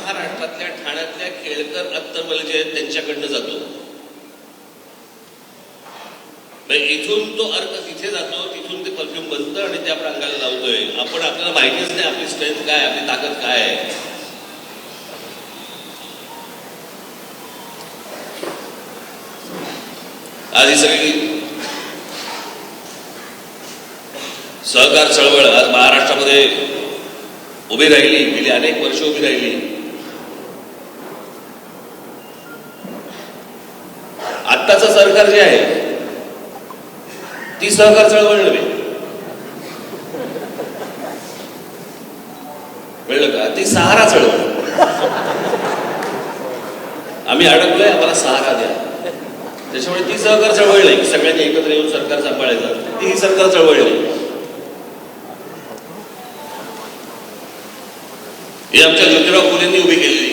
महाराष्ट्रातल्या ठाण्यातल्या केळकर अत्तरवल जे आहेत त्यांच्याकडनं जातो. इथून तो अर्क तिथे जातो, तिथून ते परफ्यूम बनतं आणि त्या प्रांगाला लावतोय. आपण आपल्याला माहितीच नाही आपली स्ट्रेंथ काय, आपली ताकद काय आहे. आज ही सगळी सहकार चळवळ आज महाराष्ट्रामध्ये उभी राहिली, गेली अनेक वर्ष उभी राहिली. आत्ताचं सरकार जे आहे ती सहकार चळवळ नव्हे, कळलं का? ती सहारा चळवळ. आम्ही अडकलोय, आम्हाला सहारा द्या. त्याच्यामुळे ती सहकार चळवळ नाही, सगळ्यांनी एकत्र येऊन सरकार सांभाळायचं, ती ही सरकार चळवळ नाही. ही आमच्या ज्योतिराव फुलेंनी उभी केलेली.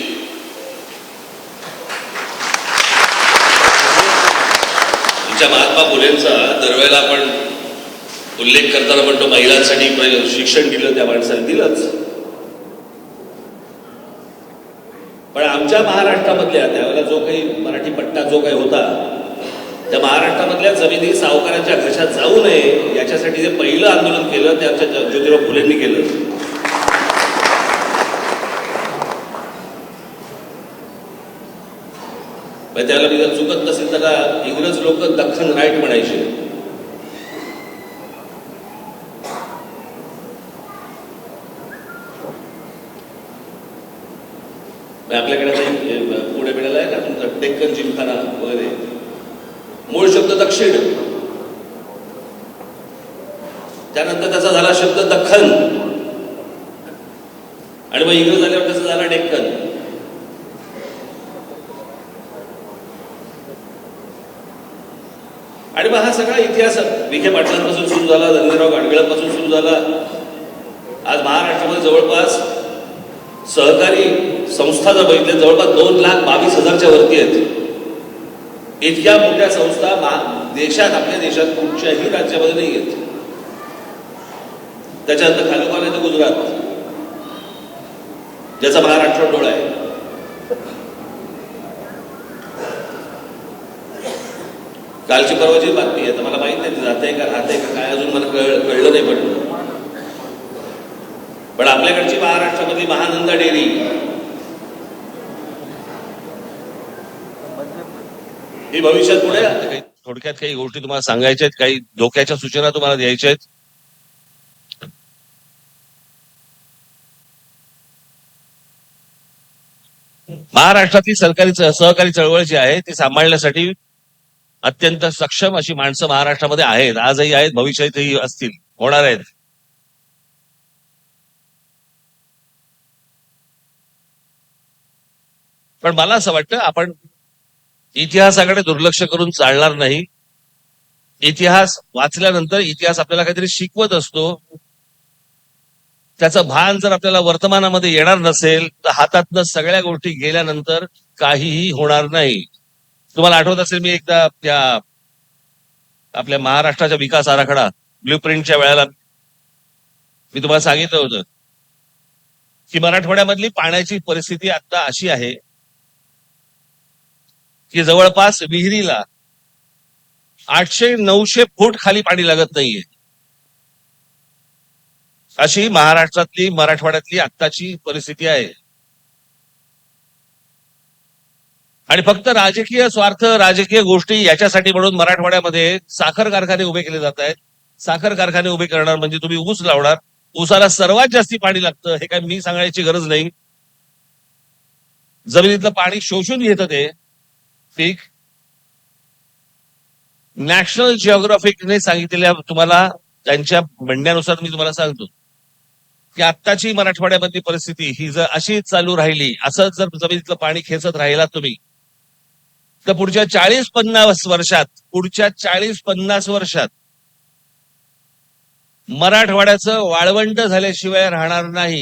आमच्या महात्मा फुलेंचा दरवेळेला आपण उल्लेख करताना म्हणतो महिलांसाठी शिक्षण दिलं, त्या माणसाने दिलंच. पण आमच्या महाराष्ट्रामधल्या त्यावेळेला जो काही मराठी पट्टा जो काही होता, त्या महाराष्ट्रामधल्या जमिनी सावकारांच्या घशात जाऊ नये याच्यासाठी जे पहिलं आंदोलन केलं ते आमच्या ज्योतिराव फुलेंनी केलं. त्याला मी जर चुकत नसेल तर इंग्रज लोक दख्खन राईट म्हणायचे. आपल्याकडे पुढे मिळाला आहे ना तुमचा डेक्कन जिमखाना वगैरे, मूळ शब्द दक्षिण, त्यानंतर त्याचा झाला शब्द दख्खन, आणि मग इंग्रज आल्यावर त्याचा झाला डेक्कन. आणि मग हा सगळा इतिहास विखे पाटलांपासून सुरू झाला, धनंजयराव गाडगिळांपासून सुरू झाला. आज महाराष्ट्रामध्ये जवळपास सहकारी संस्था जर बघितल्या जवळपास 2,22,000च्या वरती आहेत. इतक्या मोठ्या संस्था देशात, आपल्या देशात कुठच्याही राज्यामध्ये नाही आहेत. त्याच्यानंतर खालोखाल येतं गुजरात, ज्याचा महाराष्ट्र डोळा आहे. कालची परवाची बातमी आहे, तर मला माहित नाही जाते का राहते का काय अजून मला कळलं नाही. पण आपल्याकडची महाराष्ट्रामधली महानंदा डेअरी ही भविष्यात पुढे काही थोडक्यात काही गोष्टी तुम्हाला सांगायच्या आहेत, काही धोक्याच्या सूचना तुम्हाला द्यायच्या आहेत. महाराष्ट्रातली सहकारी चळवळ जी आहे ती सांभाळण्यासाठी अत्यंत सक्षम अशी माणसं महाराष्ट्रामध्ये आहेत, आजही आहेत, भविष्यातही असतील, होणार आहेत. पण मला असं वाटतं आपण इतिहासाकडे दुर्लक्ष करून चालणार नाही. इतिहास वाचल्यानंतर इतिहास आपल्याला काहीतरी शिकवत असतो. त्याचं भान जर आपल्याला वर्तमानामध्ये येणार नसेल तर हातातनं सगळ्या गोष्टी गेल्यानंतर काहीही होणार नाही. तुम्हाला आठवत असेल मी एकदा त्या आपल्या महाराष्ट्राच्या विकास आराखडा ब्ल्यूप्रिंटच्या वेळेला मी तुम्हाला सांगितलं होतं की मराठवाड्यामधली पाण्याची परिस्थिती आता अशी आहे की जवळपास विहिरीला 800-900 फूट खाली पाणी लागत नाहीये. अशी महाराष्ट्रातली, मराठवाड्यातली आत्ताची परिस्थिती आहे. आणि फक्त राजकीय स्वार्थ, राजकीय गोष्टी याच्यासाठी म्हणून मराठवाड्यामध्ये साखर कारखाने उभे केले जात आहेत. साखर कारखाने उभे करणार म्हणजे तुम्ही ऊस लावणार, ऊसाला सर्वात जास्ती पाणी लागतं, हे काय मी सांगायची गरज नाही. जमिनीतलं पाणी शोषून घेतं ते पीक. नॅशनल जिओग्राफिकने सांगितलेल्या तुम्हाला त्यांच्या म्हणण्यानुसार मी तुम्हाला सांगतो की आत्ताची मराठवाड्यामधली परिस्थिती ही जर अशी चालू राहिली, असं जर जमिनीतलं पाणी खेचत राहिला तुम्ही, तर पुढच्या 40-50 वर्षात मराठवाड्याचं वाळवंट झाल्याशिवाय राहणार नाही.